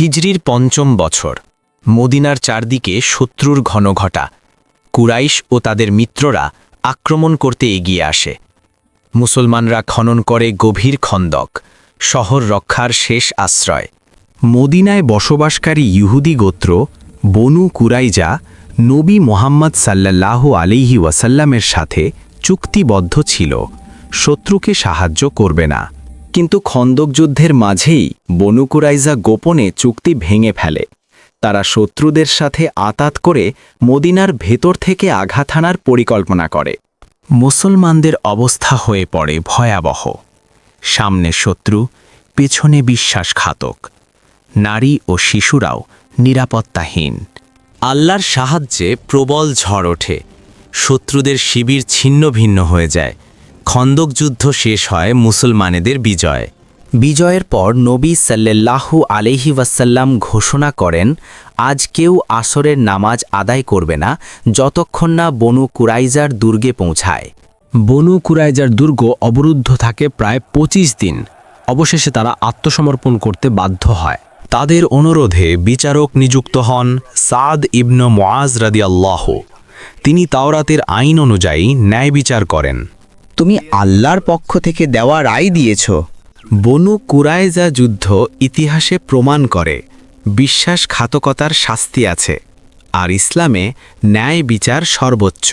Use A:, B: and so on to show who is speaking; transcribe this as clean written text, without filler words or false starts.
A: হিজরির পঞ্চম বছর। মদিনার চারদিকে শত্রুর ঘনঘটা। কুরাইশ ও তাদের মিত্ররা আক্রমণ করতে এগিয়ে আসে। মুসলমানরা খনন করে গভীর খন্দক, শহর রক্ষার শেষ আশ্রয়। মদিনায় বসবাসকারী ইহুদি গোত্র বনু কুরাইজা নবী মোহাম্মদ সাল্লাল্লাহু আলাইহি ওয়াসাল্লামের সাথে চুক্তিবদ্ধ ছিল, শত্রুকে সাহায্য করবে না। কিন্তু খন্দক যুদ্ধের মাঝেই বনু কুরাইজা গোপনে চুক্তি ভেঙে ফেলে। তারা শত্রুদের সাথে আঁতাত করে মদিনার ভেতর থেকে আঘাত হানার পরিকল্পনা করে। মুসলমানদের অবস্থা হয়ে পড়ে ভয়াবহ। সামনে শত্রু, পেছনে বিশ্বাসঘাতক। নারী ও শিশুরাও নিরাপত্তাহীন। আল্লাহর সাহায্যে প্রবল ঝড় ওঠে। শত্রুদের শিবির ছিন্ন ভিন্ন হয়ে যায়। খন্দক যুদ্ধ শেষ হয় মুসলমানেদের বিজয়। বিজয়ের পর নবী সাল্লাল্লাহু আলাইহি ওয়াসাল্লাম ঘোষণা করেন, আজ কেউ আসরের নামাজ আদায় করবে না যতক্ষণ না বনু কুরাইজার দুর্গে পৌঁছায়।
B: বনু কুরাইজার দুর্গ অবরুদ্ধ থাকে প্রায় ২৫ দিন। অবশেষে তারা আত্মসমর্পণ করতে বাধ্য হয়।
A: তাদের অনুরোধে বিচারক নিযুক্ত হন সাদ ইবনে মুআজ রাদিয়াল্লাহু। তিনি তাওরাতের আইন অনুযায়ী ন্যায় বিচার করেন।
C: তুমি আল্লাহর পক্ষ থেকে দেওয়া রায় দিয়েছ।
A: বনু কুরাইজা যুদ্ধ ইতিহাসে প্রমাণ করে বিশ্বাসঘাতকতার শাস্তি আছে, আর ইসলামে ন্যায় বিচার সর্বোচ্চ।